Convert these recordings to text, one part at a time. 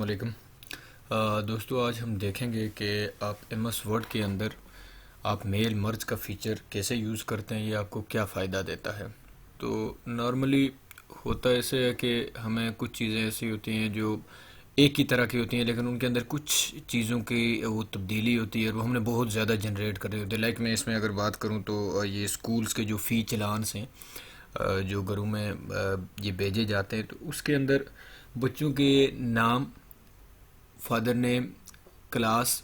वालेकुम। दोस्तों, आज हम देखेंगे कि आप एम एस वर्ड के अंदर आप मेल मर्ज का फ़ीचर कैसे यूज़ करते हैं, ये आपको क्या फ़ायदा देता है। तो नॉर्मली होता ऐसे है कि हमें कुछ चीज़ें ऐसी होती हैं जो एक ही तरह की होती हैं, लेकिन उनके अंदर कुछ चीज़ों की वो तब्दीली होती है और वो हमने बहुत ज़्यादा जनरेट कर रही होती है। लाइक मैं इसमें अगर बात करूँ तो ये स्कूल्स के जो फ़ी चलान्स हैं, जो घरों में ये भेजे जाते हैं, तो उसके अंदर बच्चों के नाम, फादर नेम, क्लास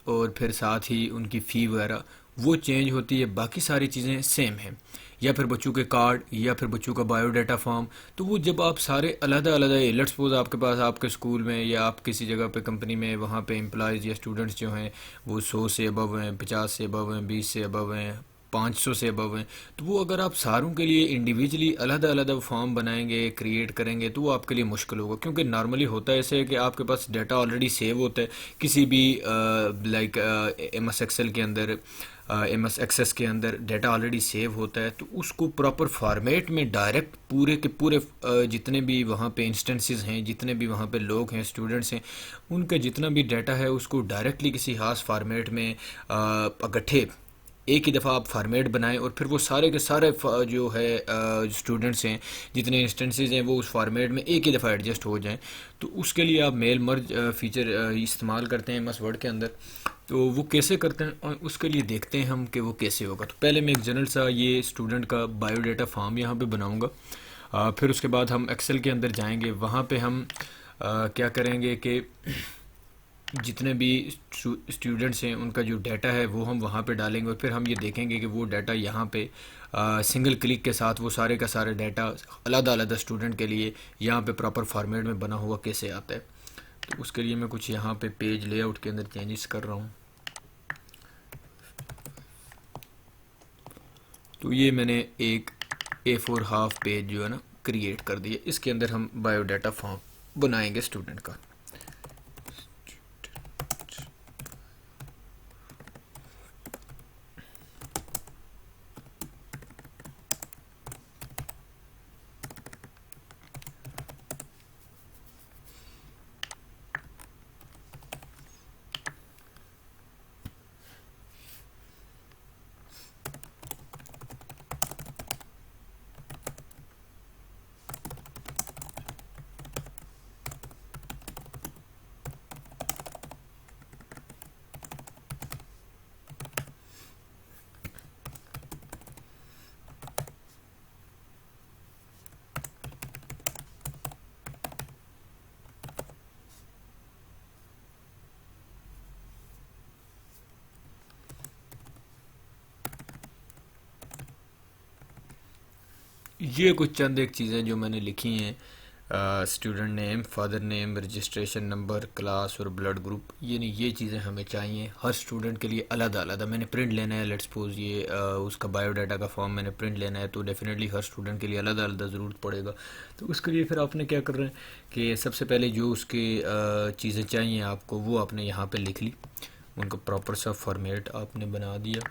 और फिर साथ ही उनकी फ़ी वगैरह वो चेंज होती है, बाकी सारी चीज़ें सेम हैं। या फिर बच्चों के कार्ड या फिर बच्चों का बायोडाटा फॉर्म, तो वो जब आप सारे अलग अलग, लेट्स सपोज आपके पास आपके स्कूल में या आप किसी जगह पे कंपनी में वहाँ पे एम्प्लॉयज़ या स्टूडेंट्स जो हैं वो 100 से अबव हैं, 50 से अबव हैं, 20 से अबव हैं, 500 से अबव हैं, तो वो अगर आप सारों के लिए इंडिविजुअली अलग अलग फॉर्म बनाएंगे, क्रिएट करेंगे, तो वो आपके लिए मुश्किल होगा। क्योंकि नॉर्मली होता है ऐसे है कि आपके पास डाटा ऑलरेडी सेव होता है किसी भी लाइक एम एस एक्सेल के अंदर, एम एस एक्सेस के अंदर डाटा ऑलरेडी सेव होता है, तो उसको प्रॉपर फॉर्मेट में डायरेक्ट पूरे के पूरे जितने भी वहाँ पे इंस्टेंसेस हैं, जितने भी वहाँ पे लोग हैं, स्टूडेंट्स हैं, उनका जितना भी डाटा है उसको डायरेक्टली किसी खास फॉर्मेट में इकट्ठे एक ही दफ़ा आप फार्मेट बनाएं और फिर वो सारे के सारे जो है स्टूडेंट्स हैं, जितने इंस्टेंसेस हैं, वो उस फार्मेट में एक ही दफ़ा एडजस्ट हो जाएं। तो उसके लिए आप मेल मर्ज फीचर इस्तेमाल करते हैं एमएस वर्ड के अंदर। तो वो कैसे करते हैं और उसके लिए देखते हैं हम कि वो कैसे होगा। तो पहले मैं एक जनरल सा ये स्टूडेंट का बायोडाटा फॉर्म यहाँ पे बनाऊँगा। फिर उसके बाद हम एक्सेल के अंदर जाएंगे, वहाँ पे हम क्या करेंगे कि जितने भी स्टूडेंट्स हैं उनका जो डाटा है वो हम वहाँ पे डालेंगे और फिर हम ये देखेंगे कि वो डाटा यहाँ पे सिंगल क्लिक के साथ वो सारे का सारा डाटा अलग अलग स्टूडेंट के लिए यहाँ पे प्रॉपर फॉर्मेट में बना हुआ कैसे आता है। तो उसके लिए मैं कुछ यहाँ पे पेज लेआउट के अंदर चेंजेस कर रहा हूँ। तो ये मैंने एक A4 हाफ पेज जो है ना क्रिएट कर दिया, इसके अंदर हम बायोडाटा फॉर्म बनाएंगे स्टूडेंट का। ये कुछ चंद एक चीज़ें जो मैंने लिखी हैं, student name, father name, registration number, class और ब्लड ग्रुप, यानी ये चीज़ें हमें चाहिए हर स्टूडेंट के लिए अलग अलग। मैंने प्रिंट लेना है, लेट्स सपोज ये उसका बायोडाटा का फॉर्म मैंने प्रिंट लेना है, तो डेफिनेटली हर स्टूडेंट के लिए अलग अलग ज़रूरत पड़ेगा। तो उसके लिए फिर आपने क्या कर रहे हैं कि सबसे पहले जो उसके चीज़ें चाहिए आपको वो आपने यहाँ पर लिख ली, उनका प्रॉपर सा फॉर्मेट आपने बना दिया।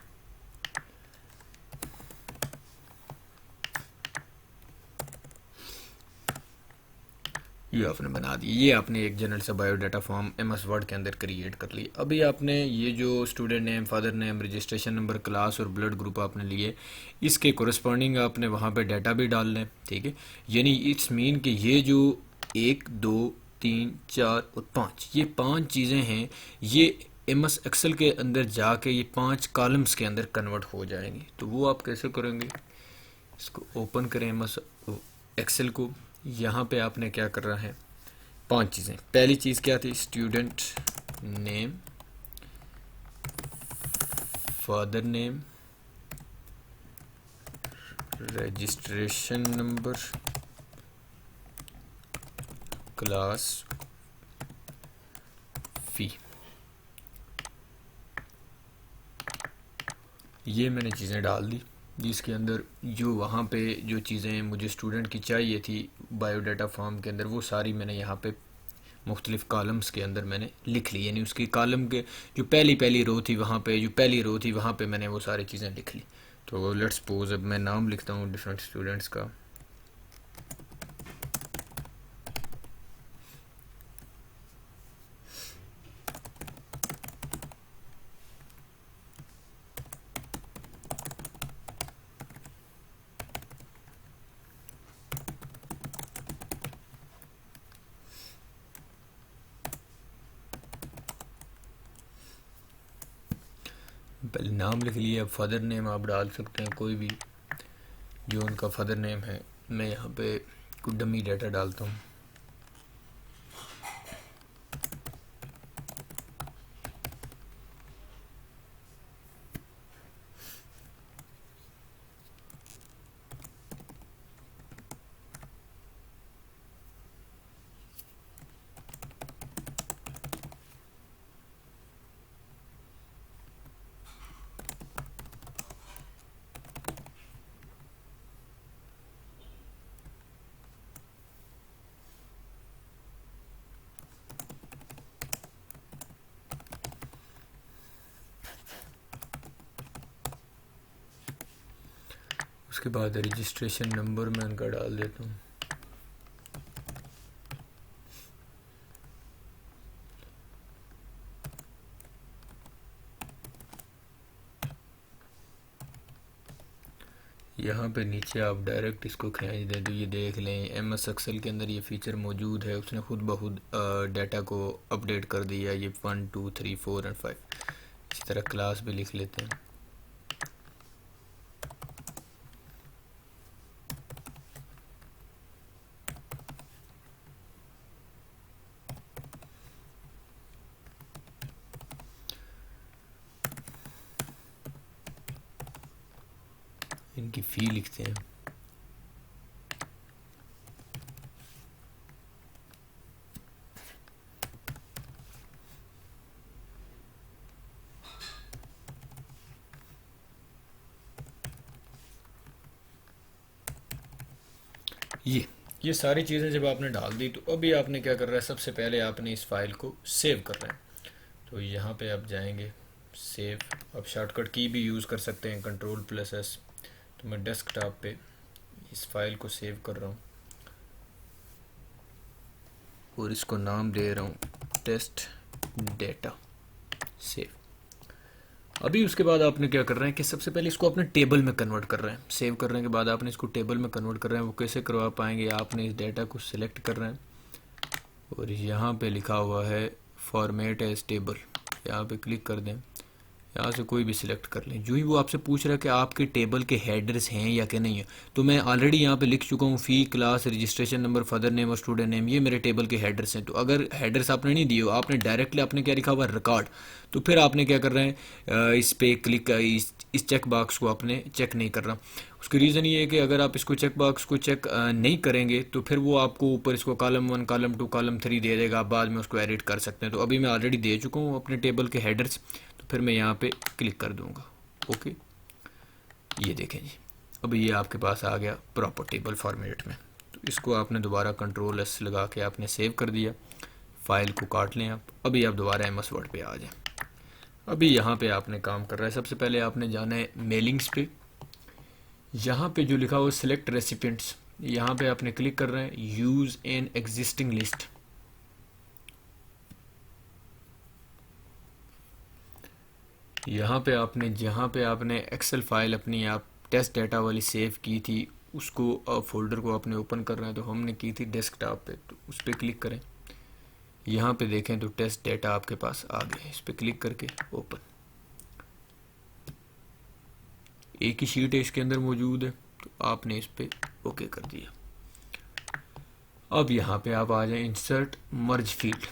ये आपने बना दी, ये आपने एक जनरल सा biodata form M S Word के अंदर क्रिएट कर ली। अभी आपने ये जो student name, father name, registration number, class और ब्लड ग्रुप आपने लिए, इसके कोरस्पॉन्डिंग आपने वहाँ पे डाटा भी डालना है, ठीक है। यानी इट्स मीन कि ये जो 1 2 3 4 और 5, ये 5 चीज़ें हैं, ये एम एस एक्सेल के अंदर जाके ये 5 कॉलम्स के अंदर कन्वर्ट हो जाएंगी। तो वो आप कैसे करेंगे, इसको ओपन करें एम एस एक्सेल को। यहाँ पे आपने क्या कर रहा है, 5 चीज़ें। पहली चीज़ क्या थी, student name, father name, registration number, class, fee. ये मैंने चीज़ें डाल दी, जिसके अंदर जो वहाँ पे जो चीज़ें मुझे स्टूडेंट की चाहिए थी बायोडाटा फॉर्म के अंदर, वो सारी मैंने यहाँ पे मुख्तलिफ़ कॉलम्स के अंदर मैंने लिख ली। यानी उसकी कॉलम के जो पहली पहली रो थी वहाँ पे, जो पहली रो थी वहाँ पे मैंने वो सारी चीज़ें लिख ली। तो लेट्स सपोज अब मैं नाम लिखता हूँ डिफरेंट स्टूडेंट्स का। पहले नाम लिख लिया, अब फादर नेम आप डाल सकते हैं कोई भी जो उनका फादर नेम है। मैं यहाँ पे कुछ डमी डाटा डालता हूँ। उसके बाद रजिस्ट्रेशन नंबर मैं उनका डाल देता हूँ। यहाँ पे नीचे आप डायरेक्ट इसको खींच दें तो ये देख लें एमएस एक्सेल के अंदर ये फीचर मौजूद है। उसने खुद ब खुद डाटा को अपडेट कर दिया। ये 1 2 3 4 एंड 5। इसी तरह क्लास भी लिख लेते हैं। इनकी फ़ी लिखते हैं। ये सारी चीज़ें जब आपने डाल दी तो अभी आपने क्या कर रहा है, सबसे पहले आपने इस फाइल को सेव कर रहा है। तो यहाँ पे आप जाएंगे सेव। आप शॉर्टकट की भी यूज़ कर सकते हैं Ctrl+S। तो मैं डेस्कटॉप पे इस फाइल को सेव कर रहा हूँ और इसको नाम दे रहा हूँ टेस्ट डेटा सेव। अभी उसके बाद आपने क्या कर रहे हैं कि सबसे पहले इसको अपने टेबल में कन्वर्ट कर रहे हैं। सेव करने के बाद आपने इसको टेबल में कन्वर्ट कर रहे हैं। वो कैसे करवा पाएंगे, आपने इस डेटा को सिलेक्ट कर रहे हैं और यहाँ पे लिखा हुआ है फॉर्मेट एज टेबल। यहाँ पे क्लिक कर दें, यहाँ से कोई भी सिलेक्ट कर लें। जो ही वो आपसे पूछ रहा है कि आपके टेबल के हेडर्स हैं या कि नहीं है, तो मैं ऑलरेडी यहाँ पे लिख चुका हूँ fee, class, registration number, father name और स्टूडेंट नेम, ये मेरे टेबल के हेडर्स हैं। तो अगर हेडर्स आपने नहीं दिए हो, आपने डायरेक्टली आपने क्या लिखा हुआ है रिकॉर्ड, तो फिर आपने क्या कर रहे हैं, इस पे क्लिक, इस चेक बॉक्स को आपने चेक नहीं कर रहा। उसकी रीज़न ये है कि अगर आप इसको चेक बॉक्स को चेक नहीं करेंगे तो फिर वो आपको ऊपर इसको कॉलम 1, कॉलम 2, कॉलम 3 दे देगा। आप बाद में उसको एडिट कर सकते हैं। तो अभी मैं ऑलरेडी दे चुका हूँ अपने टेबल के हेडर्स। तो फिर मैं यहाँ पे क्लिक कर दूँगा। ओके, ये देखें जी, अभी ये आपके पास आ गया प्रॉपर टेबल फॉर्मेट में। तो इसको आपने दोबारा Ctrl+S लगा के आपने सेव कर दिया। फाइल को काट लें आप। अभी आप दोबारा MS वर्ड पे आ जाएं। अभी यहाँ पे आपने काम कर रहा है, सबसे पहले आपने जाना है मेलिंग्स पे। यहाँ पे जो लिखा हुआ सिलेक्ट रेसिपिएंट्स, यहाँ पे आपने क्लिक कर रहे हैं यूज़ एन एग्जिस्टिंग लिस्ट। यहाँ पे आपने जहाँ पे आपने एक्सेल फाइल अपनी आप टेस्ट डाटा वाली सेव की थी, उसको फोल्डर को आपने ओपन करना है। तो हमने की थी डेस्कटॉप पे, तो उस पर क्लिक करें। यहाँ पे देखें तो टेस्ट डाटा आपके पास आ गया। इस पर क्लिक करके ओपन। एक ही शीट है इसके अंदर मौजूद है, तो आपने इस पर ओके कर दिया। अब यहाँ पे आप आ जाएं इंसर्ट मर्ज फील्ड।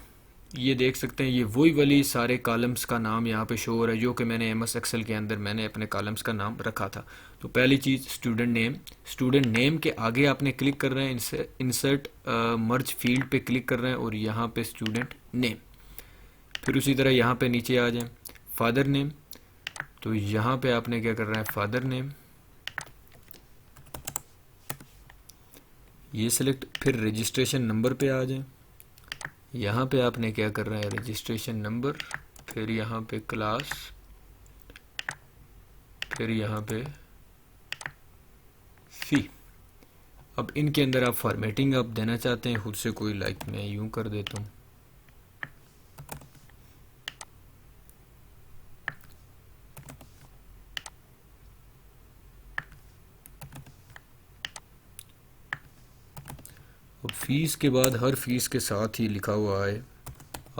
ये देख सकते हैं ये वही वाली सारे कॉलम्स का नाम यहाँ पे शो हो रहा है जो कि मैंने MS एक्सेल के अंदर मैंने अपने कॉलम्स का नाम रखा था। तो पहली चीज़ स्टूडेंट नेम के आगे आपने क्लिक कर रहे हैं, इंसर्ट मर्ज फील्ड पे क्लिक कर रहे हैं और यहाँ पे स्टूडेंट नेम। फिर उसी तरह यहाँ पे नीचे आ जाएं फादर नेम। तो यहाँ पे आपने क्या कर रहे हैं, फादर नेम ये सिलेक्ट। फिर रजिस्ट्रेशन नंबर पे आ जाएं। यहाँ पे आपने क्या कर रहे हैं, रजिस्ट्रेशन नंबर, फिर यहाँ पे क्लास, फिर यहाँ पे फ़ी। अब इनके अंदर आप फॉर्मेटिंग आप देना चाहते हैं खुद से कोई, लाइक मैं यूँ कर देता हूँ। अब फीस के बाद हर फीस के साथ ही लिखा हुआ है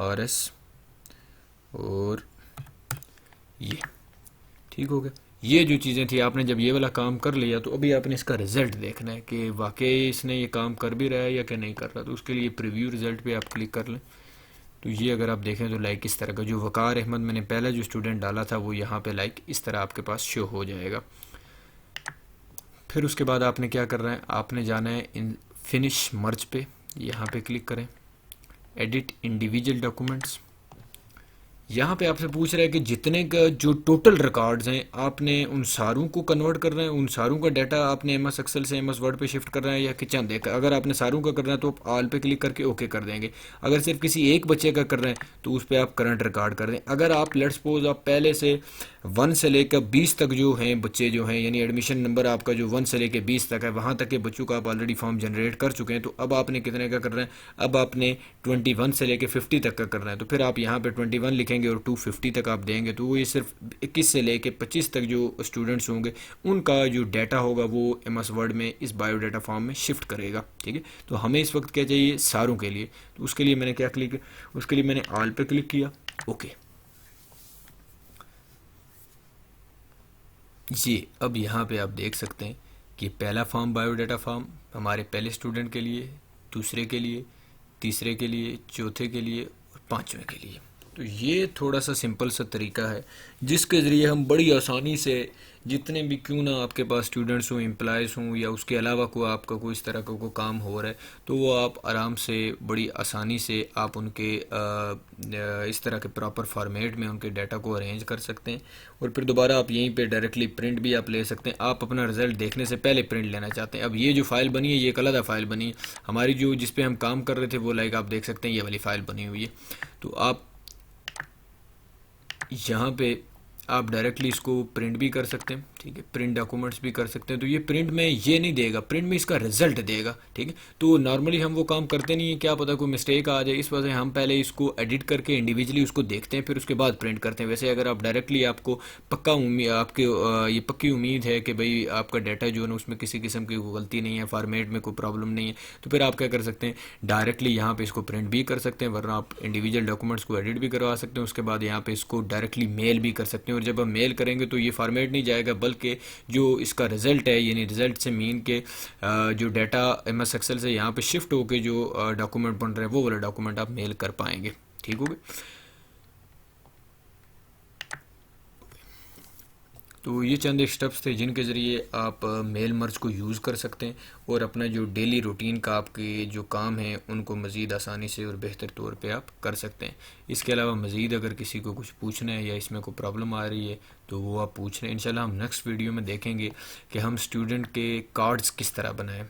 RS और ये ठीक हो गया। ये जो चीज़ें थी, आपने जब ये वाला काम कर लिया तो अभी आपने इसका रिजल्ट देखना है कि वाकई इसने ये काम कर भी रहा है या कि नहीं कर रहा। तो उसके लिए प्रीव्यू रिजल्ट पे आप क्लिक कर लें। तो ये अगर आप देखें तो लाइक इस तरह का, जो वकार अहमद मैंने पहला जो स्टूडेंट डाला था वो यहाँ पे लाइक इस तरह आपके पास शो हो जाएगा। फिर उसके बाद आपने क्या करना है, आपने जाना है इन फिनिश मर्ज पे, यहाँ पे क्लिक करें, एडिट इंडिविजुअल डॉक्यूमेंट्स। यहाँ पे आपसे पूछ रहा है कि जितने का जो टोटल रिकॉर्ड्स हैं आपने उन सारों को कन्वर्ट करना है, उन सारों का डाटा आपने एम एस एक्सेल से एम एस वर्ड पे शिफ्ट करना है या कि चंद एक। अगर आपने सारों का करना है तो आप ऑल पे क्लिक करके ओके कर देंगे। अगर सिर्फ किसी एक बच्चे का कर रहे हैं तो उस पर आप करंट रिकॉर्ड कर दें। अगर आप लेट्स सपोज आप पहले से 1 से लेकर 20 तक जो हैं बच्चे जो हैं, यानी एडमिशन नंबर आपका जो 1 से लेकर 20 तक है, वहाँ तक के बच्चों का आप ऑलरेडी फॉर्म जनरेट कर चुके हैं, तो अब आपने कितने का करना है, अब आपने 21 से लेकर 50 तक का करना है। तो फिर आप यहाँ पे 21 लिखेंगे और 250 तक आप देंगे, तो वो ये सिर्फ 21 से लेकर 25 तक जो स्टूडेंट्स होंगे उनका जो डाटा होगा वो एम एस वर्ड में इस बायोडाटा फॉर्म में शिफ्ट करेगा। ठीक है, तो हमें इस वक्त क्या चाहिए, सारों के लिए। तो उसके लिए मैंने क्या क्लिक, उसके लिए मैंने ऑल पे क्लिक किया, ओके जी। अब यहाँ पे आप देख सकते हैं कि पहला फॉर्म बायोडाटा फॉर्म हमारे पहले स्टूडेंट के लिए, दूसरे के लिए, तीसरे के लिए, चौथे के लिए और पांचवें के लिए। तो ये थोड़ा सा सिंपल सा तरीका है जिसके ज़रिए हम बड़ी आसानी से, जितने भी क्यों ना आपके पास स्टूडेंट्स हों, एम्प्लॉयज़ हों या उसके अलावा कोई आपका कोई इस तरह का कोई काम हो रहा है, तो वो आप आराम से बड़ी आसानी से आप उनके इस तरह के प्रॉपर फॉर्मेट में उनके डाटा को अरेंज कर सकते हैं। और फिर दोबारा आप यहीं पे डायरेक्टली प्रिंट भी आप ले सकते हैं। आप अपना रिजल्ट देखने से पहले प्रिंट लेना चाहते हैं, अब ये जो फाइल बनी है ये एक अलग फाइल बनी है हमारी, जो जिस पे हम काम कर रहे थे वो लाइक आप देख सकते हैं ये वाली फाइल बनी हुई है। तो आप यहाँ पे आप डायरेक्टली इसको प्रिंट भी कर सकते हैं। ठीक है, प्रिंट डॉक्यूमेंट्स भी कर सकते हैं। तो ये प्रिंट में ये नहीं देगा, प्रिंट में इसका रिजल्ट देगा। ठीक है, तो नॉर्मली हम वो काम करते नहीं है, क्या पता कोई मिस्टेक आ जाए, इस वजह से हम पहले इसको एडिट करके इंडिविजुअली उसको देखते हैं, फिर उसके बाद प्रिंट करते हैं। वैसे अगर आप डायरेक्टली, आपको पक्का उम्मीद, आपके ये पक्की उम्मीद है कि भाई आपका डाटा जो है ना उसमें किसी किस्म की गलती नहीं है, फॉर्मेट में कोई प्रॉब्लम नहीं है, तो फिर आप क्या कर सकते हैं, डायरेक्टली यहाँ पे इसको प्रिंट भी कर सकते हैं, वरना आप इंडिविजुअल डॉक्यूमेंट्स को एडिट भी करवा सकते हैं। उसके बाद यहाँ पे इसको डायरेक्टली मेल भी कर सकते हैं, और जब हम मेल करेंगे तो ये फॉर्मेट नहीं जाएगा, बल्कि जो इसका रिजल्ट है, यानी रिजल्ट से मीन के जो डाटा एम एस एक्सेल से यहाँ पे शिफ्ट होके जो डॉक्यूमेंट बन रहा है वो वाला डॉक्यूमेंट आप मेल कर पाएंगे। ठीक हो गया। तो ये चंद एक स्टेप्स थे जिनके ज़रिए आप मेल मर्ज को यूज़ कर सकते हैं और अपना जो डेली रूटीन का आपके जो काम है उनको मज़ीद आसानी से और बेहतर तौर पे आप कर सकते हैं। इसके अलावा मज़ीद अगर किसी को कुछ पूछना है या इसमें कोई प्रॉब्लम आ रही है तो वो आप पूछ रहे हैं। इंशाल्लाह हम नेक्स्ट वीडियो में देखेंगे कि हम स्टूडेंट के कार्ड्स किस तरह बनाएं।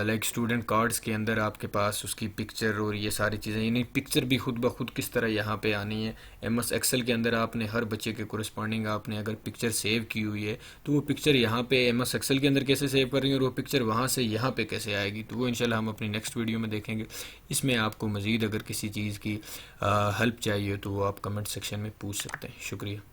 लाइक स्टूडेंट कार्ड्स के अंदर आपके पास उसकी पिक्चर और ये सारी चीज़ें, यानी पिक्चर भी खुद ब खुद किस तरह यहाँ पे आनी है। एम एस एक्सेल के अंदर आपने हर बच्चे के कोरिस्पॉन्डिंग आपने अगर पिक्चर सेव की हुई है तो वो पिक्चर यहाँ पे एम एस एक्सेल के अंदर कैसे सेव करेंगे और वो पिक्चर वहाँ से यहाँ पे कैसे आएगी, तो वो इंशाल्लाह हम अपनी नेक्स्ट वीडियो में देखेंगे। इसमें आपको मज़ीद अगर किसी चीज़ की हेल्प चाहिए तो वो आप कमेंट सेक्शन में पूछ सकते हैं। शुक्रिया।